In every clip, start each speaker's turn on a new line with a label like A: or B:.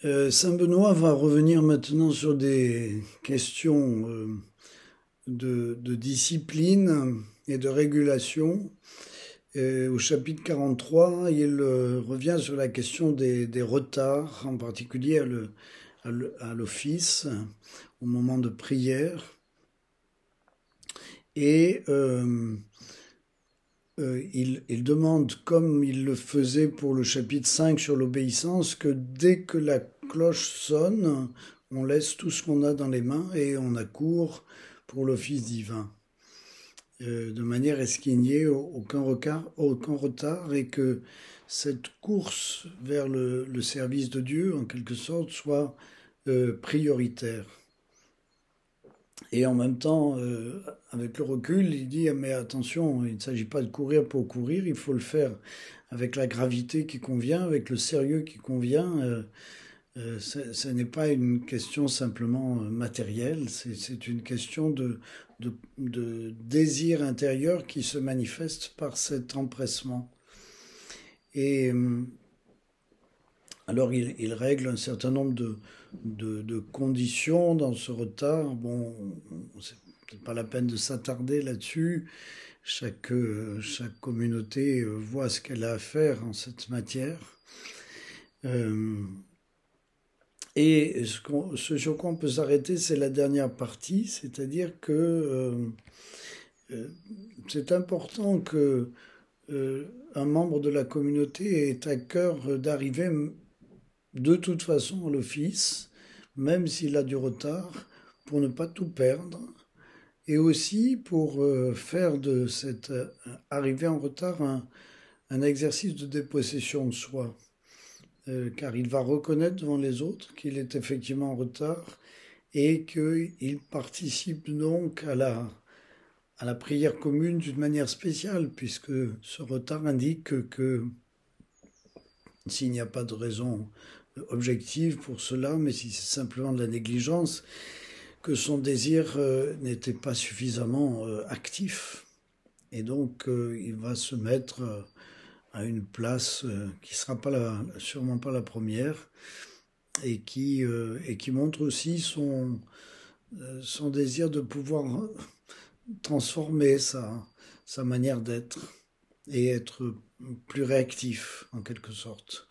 A: Saint Benoît va revenir maintenant sur des questions de discipline et de régulation. Au chapitre 43, il revient sur la question des retards, en particulier à l'office, au moment de prière. Et il demande, comme il le faisait pour le chapitre 5 sur l'obéissance, que dès que la cloche sonne, on laisse tout ce qu'on a dans les mains et on accourt pour l'office divin, de manière à ce qu'il n'y ait aucun retard et que cette course vers le service de Dieu, en quelque sorte, soit prioritaire. Et en même temps, avec le recul, il dit, ah, mais attention, il ne s'agit pas de courir pour courir, il faut le faire avec la gravité qui convient, avec le sérieux qui convient. Ce n'est pas une question simplement matérielle, c'est une question de désir intérieur qui se manifeste par cet empressement. Et alors il règle un certain nombre de conditions dans ce retard. Bon, c'est peut-être pas la peine de s'attarder là-dessus. Chaque communauté voit ce qu'elle a à faire en cette matière. Euh, et ce sur quoi on peut s'arrêter, c'est la dernière partie, c'est-à-dire que euh, c'est important que un membre de la communauté ait à cœur d'arriver de toute façon à l'office, même s'il a du retard, pour ne pas tout perdre, et aussi pour faire de cette arrivée en retard un exercice de dépossession de soi, car il va reconnaître devant les autres qu'il est effectivement en retard et qu'il participe donc à la prière commune d'une manière spéciale, puisque ce retard indique que s'il n'y a pas de raison objective pour cela, mais si c'est simplement de la négligence, que son désir n'était pas suffisamment actif. Et donc il va se mettre à une place qui ne sera pas sûrement pas la première, et qui montre aussi son désir de pouvoir transformer sa manière d'être et être plus réactif en quelque sorte.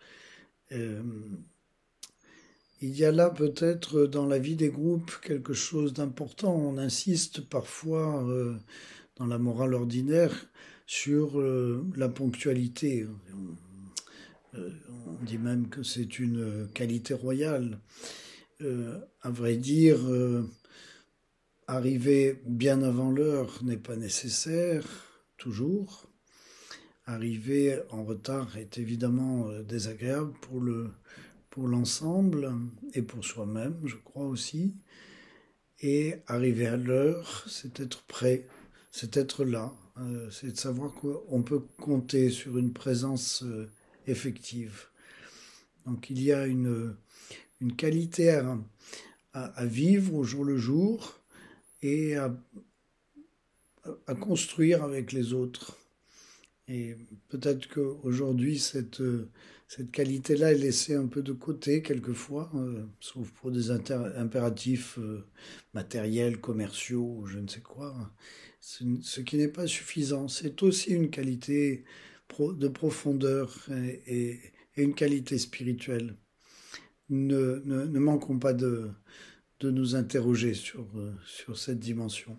A: Euh, il y a là peut-être dans la vie des groupes quelque chose d'important. On insiste parfois dans la morale ordinaire sur la ponctualité. On dit même que c'est une qualité royale. À vrai dire, arriver bien avant l'heure n'est pas nécessaire, toujours. Arriver en retard est évidemment désagréable pour l'ensemble et pour soi-même, je crois aussi. Et arriver à l'heure, c'est être prêt, c'est être là, c'est de savoir qu'on peut compter sur une présence effective. Donc il y a une qualité à vivre au jour le jour et à construire avec les autres. Et peut-être qu'aujourd'hui, cette qualité-là est laissée un peu de côté quelquefois, sauf pour des impératifs matériels, commerciaux, je ne sais quoi. Ce qui n'est pas suffisant. C'est aussi une qualité de profondeur et une qualité spirituelle. Ne manquons pas de nous interroger sur cette dimension.